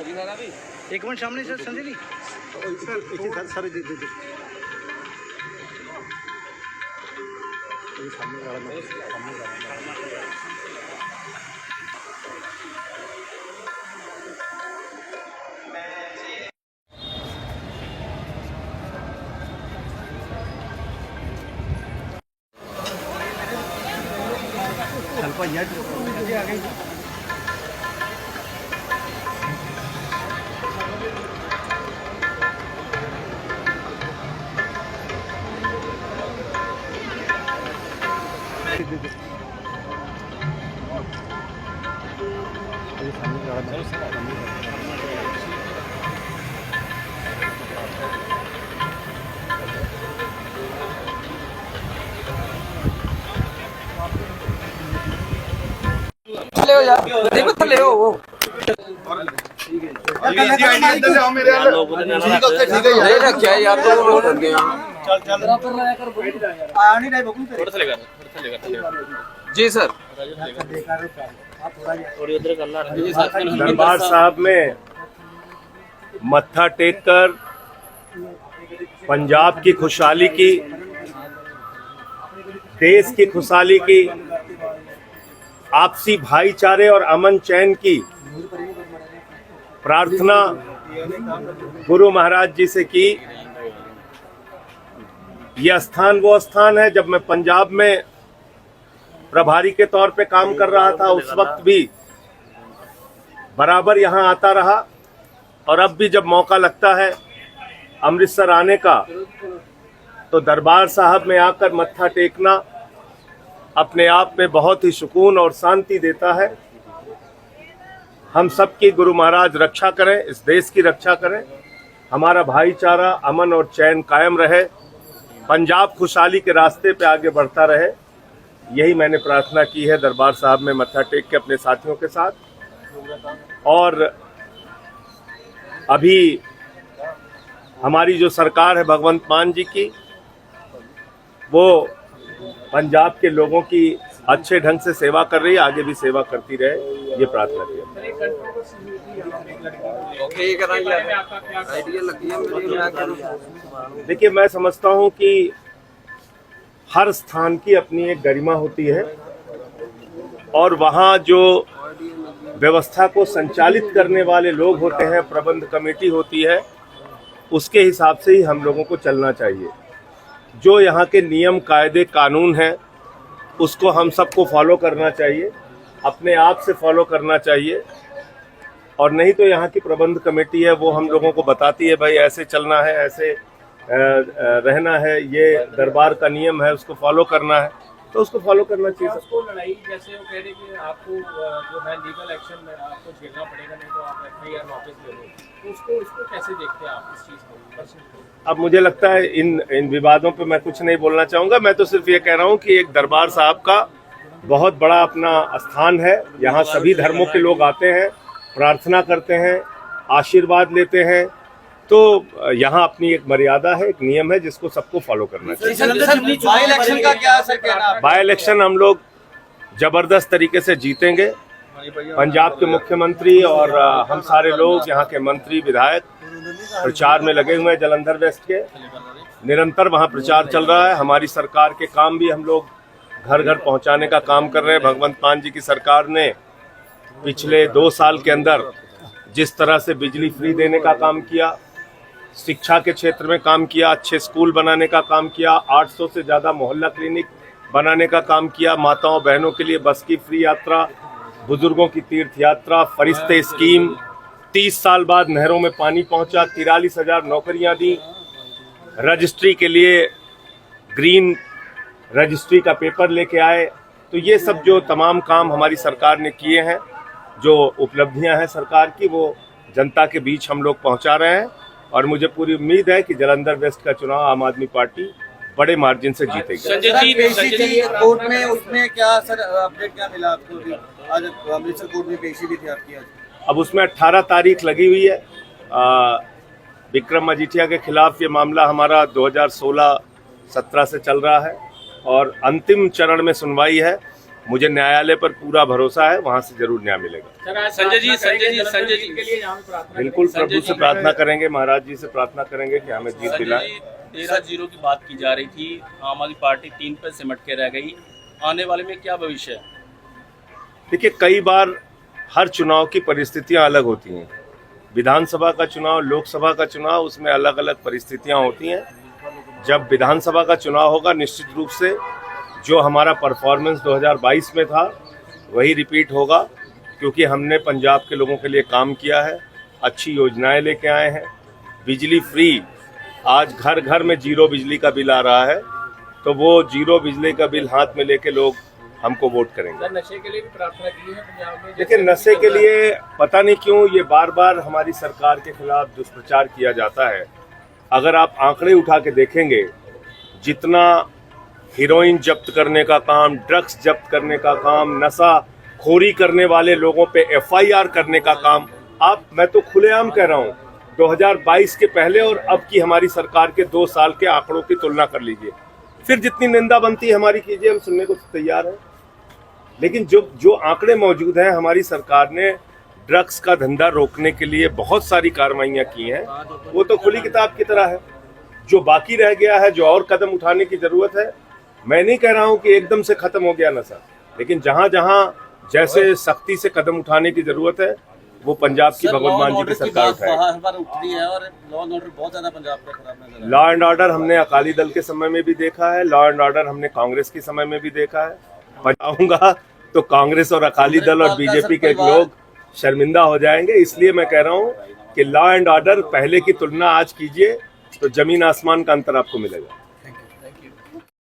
एक मिनट सामने sir, Sanjay ji sir दे दे आ गई। ले यार, देखो तो ले वो क्या यार, तो वो कर गया। जी सर। दरबार साहब में मत्था टेक कर पंजाब की खुशहाली की, देश की खुशहाली की, आपसी भाईचारे और अमन चैन की प्रार्थना गुरु महाराज जी से की। यह स्थान वो स्थान है, जब मैं पंजाब में प्रभारी के तौर पे काम कर रहा था उस वक्त भी बराबर यहाँ आता रहा, और अब भी जब मौका लगता है अमृतसर आने का तो दरबार साहब में आकर मत्था टेकना अपने आप में बहुत ही सुकून और शांति देता है। हम सबकी गुरु महाराज रक्षा करें, इस देश की रक्षा करें, हमारा भाईचारा अमन और चैन कायम रहे, पंजाब खुशहाली के रास्ते पे आगे बढ़ता रहे। यही मैंने प्रार्थना की है दरबार साहब में मत्था टेक के अपने साथियों के साथ। और अभी हमारी जो सरकार है भगवंत मान जी की, वो पंजाब के लोगों की अच्छे ढंग से सेवा कर रही है, आगे भी सेवा करती रहे, ये प्रार्थना की। देखिए, मैं समझता हूँ कि हर स्थान की अपनी एक गरिमा होती है, और वहाँ जो व्यवस्था को संचालित करने वाले लोग होते हैं, प्रबंध कमेटी होती है, उसके हिसाब से ही हम लोगों को चलना चाहिए। जो यहाँ के नियम कायदे कानून हैं उसको हम सबको फॉलो करना चाहिए, अपने आप से फॉलो करना चाहिए, और नहीं तो यहाँ की प्रबंध कमेटी है वो हम लोगों को बताती है भाई ऐसे चलना है, ऐसे रहना है, ये दरबार का नियम है, उसको फॉलो करना है, तो उसको फॉलो करना चाहिए। उसको लड़ाई जैसे वो कह रहे कि आपको जो है लीगल एक्शन में आपको झेलना पड़ेगा, नहीं तो आप एफआईआर वापस ले लो, तो उसको कैसे देखते हैं आप इस चीज़ को? अब मुझे लगता है इन विवादों पे मैं कुछ नहीं बोलना चाहूँगा। मैं तो सिर्फ ये कह रहा हूँ कि एक दरबार साहब का बहुत बड़ा अपना स्थान है, यहाँ सभी धर्मों के लोग आते हैं, प्रार्थना करते हैं, आशीर्वाद लेते हैं, तो यहाँ अपनी एक मर्यादा है, एक नियम है जिसको सबको फॉलो करना चाहिए। बाई इलेक्शन का क्या असर कहना? बाई इलेक्शन हम लोग जबरदस्त तरीके से जीतेंगे। पंजाब के मुख्यमंत्री और हम सारे लोग, यहाँ के मंत्री विधायक प्रचार में लगे हुए हैं। जालंधर वेस्ट के निरंतर वहाँ प्रचार चल रहा है। हमारी सरकार के काम भी हम लोग घर घर पहुँचाने का काम कर रहे हैं। भगवंत मान जी की सरकार ने पिछले 2 साल के अंदर जिस तरह से बिजली फ्री देने का काम किया, शिक्षा के क्षेत्र में काम किया, अच्छे स्कूल बनाने का काम किया, 800 से ज़्यादा मोहल्ला क्लिनिक बनाने का काम किया, माताओं बहनों के लिए बस की फ्री यात्रा, बुजुर्गों की तीर्थ यात्रा, फरिश्ते स्कीम, 30 साल बाद नहरों में पानी पहुंचा, 43,000 नौकरियां दी, रजिस्ट्री के लिए ग्रीन रजिस्ट्री का पेपर लेके आए। तो ये सब जो तमाम काम हमारी सरकार ने किए हैं, जो उपलब्धियां हैं सरकार की, वो जनता के बीच हम लोग पहुंचा रहे हैं, और मुझे पूरी उम्मीद है कि जालंधर वेस्ट का चुनाव आम आदमी पार्टी बड़े मार्जिन से जीतेगी। संजय जी कोर्ट में उसमें क्या सर अपडेट क्या मिला आपको? आज अमृतसर कोर्ट में पेशी भी थी आपकी आज। अब उसमें 18 तारीख लगी हुई है। विक्रम मजीठिया के खिलाफ ये मामला हमारा 2016-17 से चल रहा है, और अंतिम चरण में सुनवाई है। मुझे न्यायालय पर पूरा भरोसा है, वहां से जरूर न्याय मिलेगा। सर, आज संजय जी के लिए यहाँ पे प्रार्थना बिल्कुल करेंगे। प्रभु से प्रार्थना करेंगे, महाराज जी से प्रार्थना करेंगे कि हमें जीत संजय दिलाए। जी 13-0 की बात की जा रही थी, आम आदमी पार्टी 3 पे सिमट के रह गई, आने वाले में क्या भविष्य है? देखिए, कई बार हर चुनाव की परिस्थितियां अलग होती हैं। विधानसभा का चुनाव, लोकसभा का चुनाव, उसमें अलग अलग परिस्थितियां होती हैं। जब विधानसभा का चुनाव होगा, निश्चित रूप से जो हमारा परफॉर्मेंस 2022 में था वही रिपीट होगा, क्योंकि हमने पंजाब के लोगों के लिए काम किया है, अच्छी योजनाएं लेके आए हैं। बिजली फ्री, आज घर घर में जीरो बिजली का बिल आ रहा है, तो वो जीरो बिजली का बिल हाथ में लेके लोग हमको वोट करेंगे। सर, नशे के लिए भी प्रार्थना की है पंजाब में। देखिए, नशे के लिए पता नहीं क्यों ये बार बार हमारी सरकार के खिलाफ दुष्प्रचार किया जाता है। अगर आप आंकड़े उठा के देखेंगे, जितना हीरोइन जब्त करने का काम, ड्रग्स जब्त करने का काम, नशा खोरी करने वाले लोगों पे FIR करने का काम, मैं तो खुलेआम कह रहा हूँ, 2022 के पहले और अब की हमारी सरकार के 2 साल के आंकड़ों की तुलना कर लीजिए, फिर जितनी निंदा बनती है हमारी कीजिए, हम सुनने को तैयार हैं। लेकिन जो आंकड़े मौजूद हैं, हमारी सरकार ने ड्रग्स का धंधा रोकने के लिए बहुत सारी कार्रवाइयां की हैं, वो तो खुली किताब की तरह है। जो बाकी रह गया है, जो और कदम उठाने की जरूरत है, मैं नहीं कह रहा हूं कि एकदम से खत्म हो गया नशा, लेकिन जहां जहां जैसे सख्ती से कदम उठाने की जरूरत है, वो पंजाब की भगवत मान जी की सरकार उठाए। लॉ एंड ऑर्डर हमने अकाली दल के समय में भी देखा है, लॉ एंड ऑर्डर हमने कांग्रेस के समय में भी देखा है। बताऊंगा तो कांग्रेस और अकाली दल और बीजेपी के लोग शर्मिंदा हो जाएंगे। इसलिए मैं कह रहा हूं कि लॉ एंड ऑर्डर पहले की तुलना आज कीजिए तो जमीन आसमान का अंतर आपको मिलेगा।